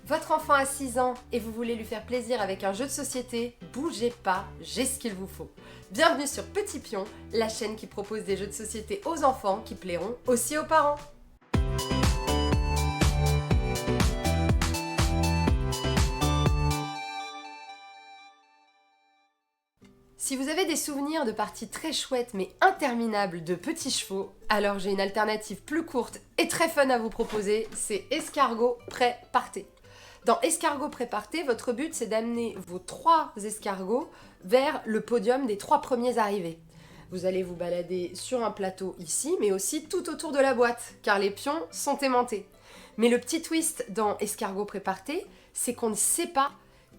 Votre enfant a 6 ans et vous voulez lui faire plaisir avec un jeu de société? Bougez pas, j'ai ce qu'il vous faut. Bienvenue sur Petit Pion, la chaîne qui propose des jeux de société aux enfants qui plairont aussi aux parents. Si vous avez des souvenirs de parties très chouettes mais interminables de petits chevaux, alors j'ai une alternative plus courte et très fun à vous proposer, c'est Escargot Prêt Partez. Dans Escargot Prêt Partez, votre but c'est d'amener vos 3 escargots vers le podium des 3 premiers arrivés. Vous allez vous balader sur un plateau ici, mais aussi tout autour de la boîte, car les pions sont aimantés. Mais le petit twist dans Escargot Prêt Partez, c'est qu'on ne sait pas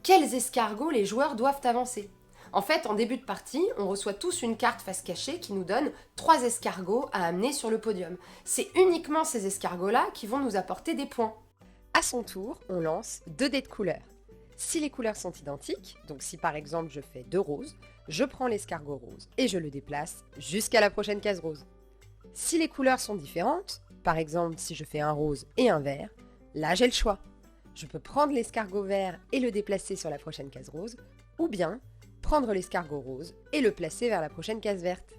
quels escargots les joueurs doivent avancer. En fait, en début de partie, on reçoit tous une carte face cachée qui nous donne 3 escargots à amener sur le podium. C'est uniquement ces escargots-là qui vont nous apporter des points. À son tour, on lance 2 dés de couleurs. Si les couleurs sont identiques, donc si par exemple je fais 2 roses, je prends l'escargot rose et je le déplace jusqu'à la prochaine case rose. Si les couleurs sont différentes, par exemple si je fais un rose et un vert, là j'ai le choix. Je peux prendre l'escargot vert et le déplacer sur la prochaine case rose, ou bien prendre l'escargot rose et le placer vers la prochaine case verte.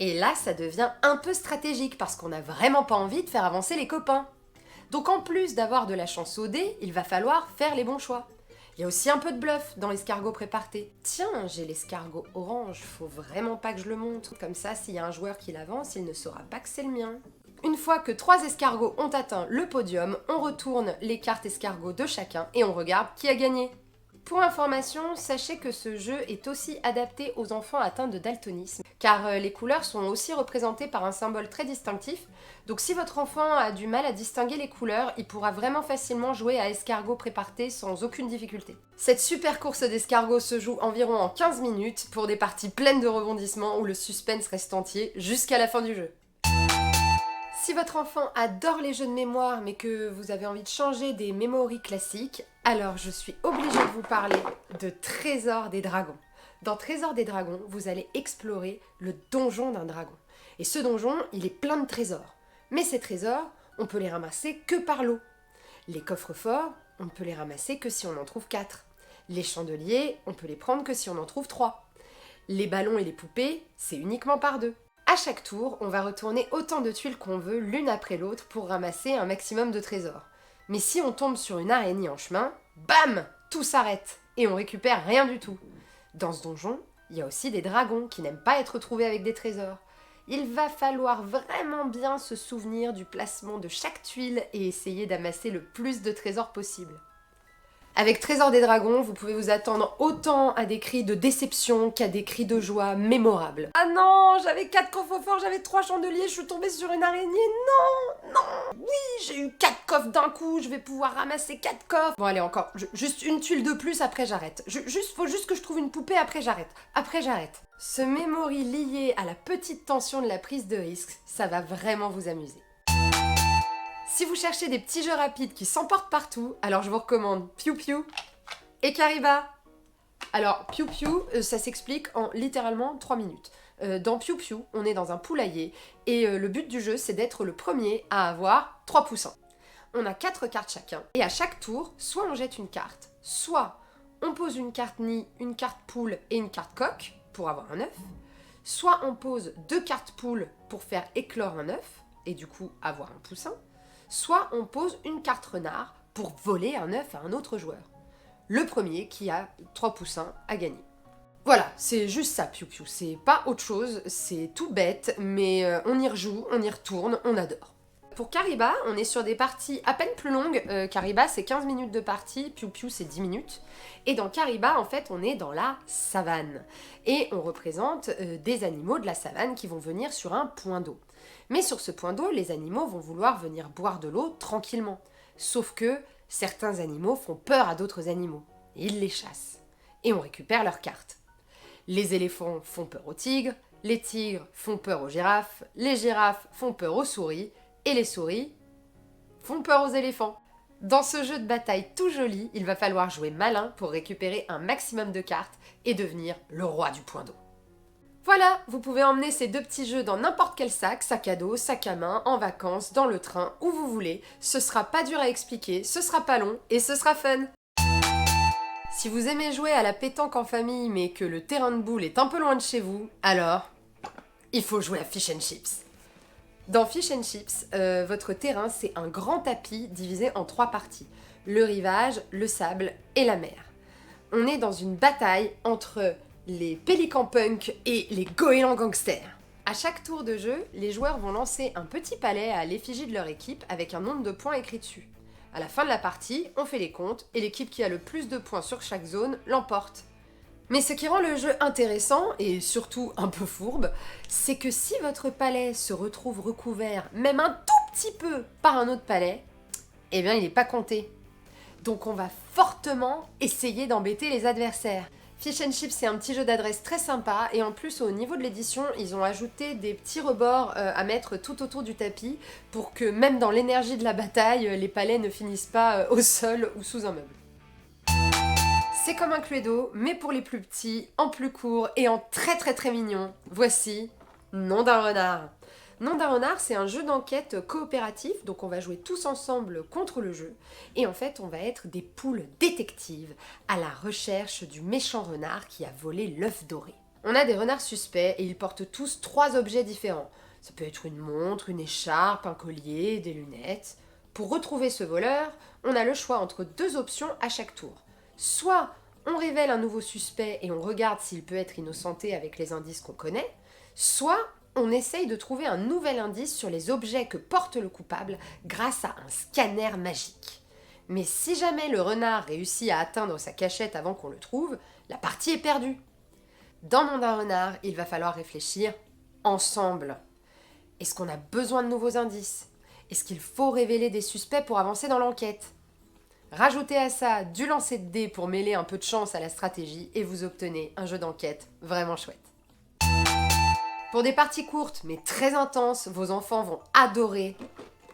Et là, ça devient un peu stratégique parce qu'on n'a vraiment pas envie de faire avancer les copains. Donc en plus d'avoir de la chance au dé, il va falloir faire les bons choix. Il y a aussi un peu de bluff dans l'escargot Prêt Partez. Tiens, j'ai l'escargot orange, faut vraiment pas que je le montre. Comme ça, s'il y a un joueur qui l'avance, il ne saura pas que c'est le mien. Une fois que 3 escargots ont atteint le podium, on retourne les cartes escargots de chacun et on regarde qui a gagné. Pour information, sachez que ce jeu est aussi adapté aux enfants atteints de daltonisme, car les couleurs sont aussi représentées par un symbole très distinctif, donc si votre enfant a du mal à distinguer les couleurs, il pourra vraiment facilement jouer à Escargot Prêt Partez sans aucune difficulté. Cette super course d'escargots se joue environ en 15 minutes pour des parties pleines de rebondissements où le suspense reste entier jusqu'à la fin du jeu. Si votre enfant adore les jeux de mémoire mais que vous avez envie de changer des memory classiques, alors je suis obligée de vous parler de Trésor des Dragons. Dans Trésor des Dragons, vous allez explorer le donjon d'un dragon. Et ce donjon, il est plein de trésors. Mais ces trésors, on peut les ramasser que par lot. Les coffres-forts, on ne peut les ramasser que si on en trouve 4. Les chandeliers, on peut les prendre que si on en trouve 3. Les ballons et les poupées, c'est uniquement par 2. À chaque tour, on va retourner autant de tuiles qu'on veut l'une après l'autre pour ramasser un maximum de trésors. Mais si on tombe sur une araignée en chemin, bam, tout s'arrête et on récupère rien du tout. Dans ce donjon, il y a aussi des dragons qui n'aiment pas être trouvés avec des trésors. Il va falloir vraiment bien se souvenir du placement de chaque tuile et essayer d'amasser le plus de trésors possible. Avec Trésor des Dragons, vous pouvez vous attendre autant à des cris de déception qu'à des cris de joie mémorables. Ah non, j'avais 4 coffres forts, j'avais 3 chandeliers, je suis tombée sur une araignée, non, oui, j'ai eu 4 coffres d'un coup, je vais pouvoir ramasser 4 coffres. Bon allez, encore, juste une tuile de plus, après j'arrête. Faut juste que je trouve une poupée, après j'arrête. Ce memory lié à la petite tension de la prise de risque, ça va vraiment vous amuser. Si vous cherchez des petits jeux rapides qui s'emportent partout, alors je vous recommande Piou Piou et Kariba. Alors Piou Piou, ça s'explique en littéralement 3 minutes. Dans Piou Piou, on est dans un poulailler et le but du jeu c'est d'être le premier à avoir 3 poussins. On a 4 cartes chacun et à chaque tour, soit on jette une carte, soit on pose une carte nid, une carte poule et une carte coq pour avoir un œuf, soit on pose 2 cartes poule pour faire éclore un œuf et du coup avoir un poussin, soit on pose une carte renard pour voler un œuf à un autre joueur. Le premier qui a 3 poussins a gagné. Voilà, c'est juste ça, Piou Piou, c'est pas autre chose, c'est tout bête, mais on y rejoue, on y retourne, on adore. Pour Kariba, on est sur des parties à peine plus longues. Kariba, c'est 15 minutes de partie, Piou Piou, c'est 10 minutes. Et dans Kariba, en fait, on est dans la savane. Et on représente des animaux de la savane qui vont venir sur un point d'eau. Mais sur ce point d'eau, les animaux vont vouloir venir boire de l'eau tranquillement. Sauf que certains animaux font peur à d'autres animaux. Et ils les chassent. Et on récupère leurs cartes. Les éléphants font peur aux tigres, les tigres font peur aux girafes, les girafes font peur aux souris, et les souris font peur aux éléphants. Dans ce jeu de bataille tout joli, il va falloir jouer malin pour récupérer un maximum de cartes et devenir le roi du point d'eau. Voilà, vous pouvez emmener ces 2 petits jeux dans n'importe quel sac à dos, sac à main, en vacances, dans le train, où vous voulez. Ce sera pas dur à expliquer, ce sera pas long et ce sera fun. Si vous aimez jouer à la pétanque en famille mais que le terrain de boule est un peu loin de chez vous, alors il faut jouer à Fish and Chips. Dans Fish and Chips, votre terrain c'est un grand tapis divisé en 3 parties. Le rivage, le sable et la mer. On est dans une bataille entre les pélicans punk et les goélands gangsters. À chaque tour de jeu, les joueurs vont lancer un petit palet à l'effigie de leur équipe avec un nombre de points écrit dessus. À la fin de la partie, on fait les comptes et l'équipe qui a le plus de points sur chaque zone l'emporte. Mais ce qui rend le jeu intéressant, et surtout un peu fourbe, c'est que si votre palais se retrouve recouvert même un tout petit peu par un autre palais, eh bien il n'est pas compté. Donc on va fortement essayer d'embêter les adversaires. Fish and Chips, c'est un petit jeu d'adresse très sympa et en plus au niveau de l'édition, ils ont ajouté des petits rebords à mettre tout autour du tapis pour que même dans l'énergie de la bataille, les palets ne finissent pas au sol ou sous un meuble. C'est comme un Cluedo, mais pour les plus petits, en plus court et en très mignon. Voici Nom d'un renard. Nom d'un renard, c'est un jeu d'enquête coopératif, donc on va jouer tous ensemble contre le jeu. Et en fait, on va être des poules détectives à la recherche du méchant renard qui a volé l'œuf doré. On a des renards suspects et ils portent tous 3 objets différents. Ça peut être une montre, une écharpe, un collier, des lunettes. Pour retrouver ce voleur, on a le choix entre 2 options à chaque tour. Soit on révèle un nouveau suspect et on regarde s'il peut être innocenté avec les indices qu'on connaît, soit on essaye de trouver un nouvel indice sur les objets que porte le coupable grâce à un scanner magique. Mais si jamais le renard réussit à atteindre sa cachette avant qu'on le trouve, la partie est perdue. Dans Nom d'un renard, il va falloir réfléchir ensemble. Est-ce qu'on a besoin de nouveaux indices ? Est-ce qu'il faut révéler des suspects pour avancer dans l'enquête ? Rajoutez à ça du lancer de dés pour mêler un peu de chance à la stratégie et vous obtenez un jeu d'enquête vraiment chouette. Pour des parties courtes mais très intenses, vos enfants vont adorer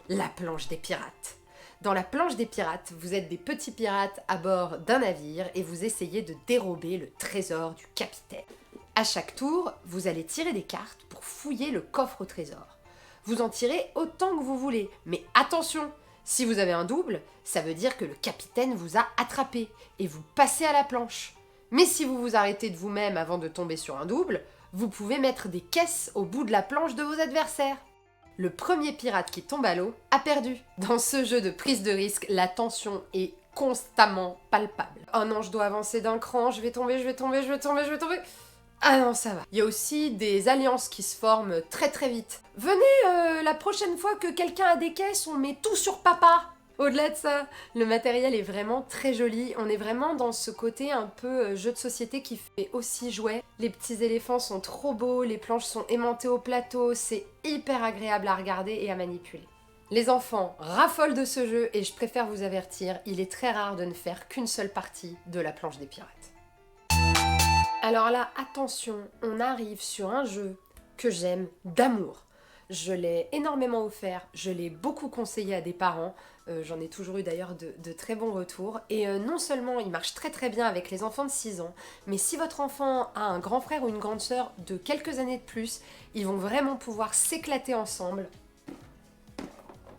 la planche des pirates. Dans la planche des pirates, vous êtes des petits pirates à bord d'un navire et vous essayez de dérober le trésor du capitaine. À chaque tour, vous allez tirer des cartes pour fouiller le coffre au trésor. Vous en tirez autant que vous voulez, mais attention, si vous avez un double, ça veut dire que le capitaine vous a attrapé et vous passez à la planche. Mais si vous vous arrêtez de vous-même avant de tomber sur un double, vous pouvez mettre des caisses au bout de la planche de vos adversaires. Le premier pirate qui tombe à l'eau a perdu. Dans ce jeu de prise de risque, la tension est constamment palpable. Oh non, je dois avancer d'un cran, je vais tomber. Ah non, ça va. Il y a aussi des alliances qui se forment très vite. Venez, la prochaine fois que quelqu'un a des caisses, on met tout sur papa. Au-delà de ça, le matériel est vraiment très joli. On est vraiment dans ce côté un peu jeu de société qui fait aussi jouet. Les petits éléphants sont trop beaux, les planches sont aimantées au plateau, c'est hyper agréable à regarder et à manipuler. Les enfants raffolent de ce jeu et je préfère vous avertir, il est très rare de ne faire qu'une seule partie de la planche des pirates. Alors là, attention, on arrive sur un jeu que j'aime d'amour. Je l'ai énormément offert, je l'ai beaucoup conseillé à des parents, j'en ai toujours eu d'ailleurs de très bons retours. Et non seulement il marche très bien avec les enfants de 6 ans, mais si votre enfant a un grand frère ou une grande sœur de quelques années de plus, ils vont vraiment pouvoir s'éclater ensemble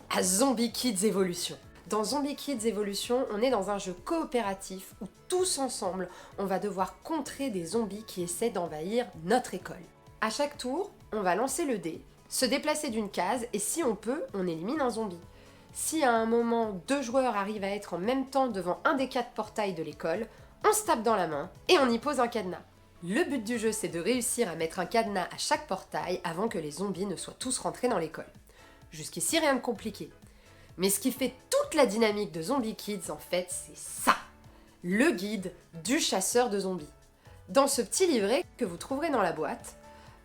à Zombie Kids Evolution. Dans Zombie Kids Evolution, on est dans un jeu coopératif où tous ensemble, on va devoir contrer des zombies qui essaient d'envahir notre école. À chaque tour, on va lancer le dé, se déplacer d'une case et si on peut, on élimine un zombie. Si à un moment, 2 joueurs arrivent à être en même temps devant un des 4 portails de l'école, on se tape dans la main et on y pose un cadenas. Le but du jeu, c'est de réussir à mettre un cadenas à chaque portail avant que les zombies ne soient tous rentrés dans l'école. Jusqu'ici, rien de compliqué. Mais ce qui fait toute la dynamique de Zombie Kids, en fait, c'est ça. Le guide du chasseur de zombies. Dans ce petit livret que vous trouverez dans la boîte,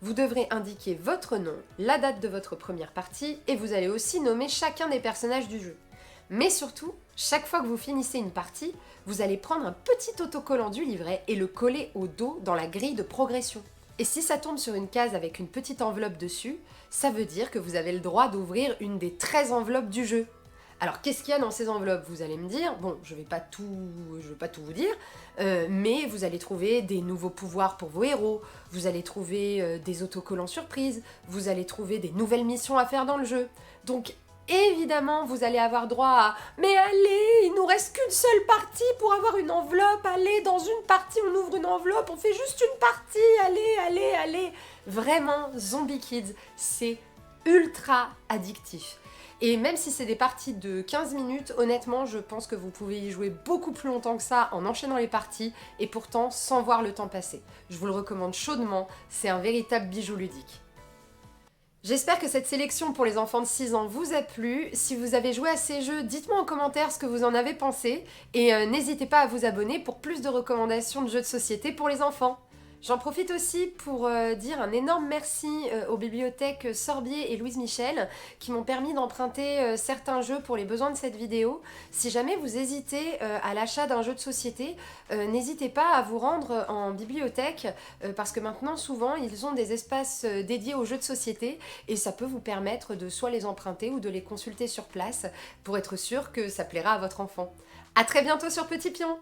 vous devrez indiquer votre nom, la date de votre première partie, et vous allez aussi nommer chacun des personnages du jeu. Mais surtout, chaque fois que vous finissez une partie, vous allez prendre un petit autocollant du livret et le coller au dos dans la grille de progression. Et si ça tombe sur une case avec une petite enveloppe dessus, ça veut dire que vous avez le droit d'ouvrir une des 13 enveloppes du jeu. Alors, qu'est-ce qu'il y a dans ces enveloppes? Vous allez me dire, bon, je vais pas tout vous dire, mais vous allez trouver des nouveaux pouvoirs pour vos héros, vous allez trouver des autocollants surprises, vous allez trouver des nouvelles missions à faire dans le jeu. Donc, évidemment, vous allez avoir droit à mais allez, il nous reste qu'une seule partie pour avoir une enveloppe, allez, dans une partie, on ouvre une enveloppe, on fait juste une partie, allez. Vraiment, Zombie Kids, c'est ultra addictif. Et même si c'est des parties de 15 minutes, honnêtement, je pense que vous pouvez y jouer beaucoup plus longtemps que ça en enchaînant les parties et pourtant sans voir le temps passer. Je vous le recommande chaudement, c'est un véritable bijou ludique. J'espère que cette sélection pour les enfants de 6 ans vous a plu. Si vous avez joué à ces jeux, dites-moi en commentaire ce que vous en avez pensé et n'hésitez pas à vous abonner pour plus de recommandations de jeux de société pour les enfants. J'en profite aussi pour dire un énorme merci aux bibliothèques Sorbier et Louise Michel qui m'ont permis d'emprunter certains jeux pour les besoins de cette vidéo. Si jamais vous hésitez à l'achat d'un jeu de société, n'hésitez pas à vous rendre en bibliothèque parce que maintenant souvent ils ont des espaces dédiés aux jeux de société et ça peut vous permettre de soit les emprunter ou de les consulter sur place pour être sûr que ça plaira à votre enfant. A très bientôt sur Petit Pion!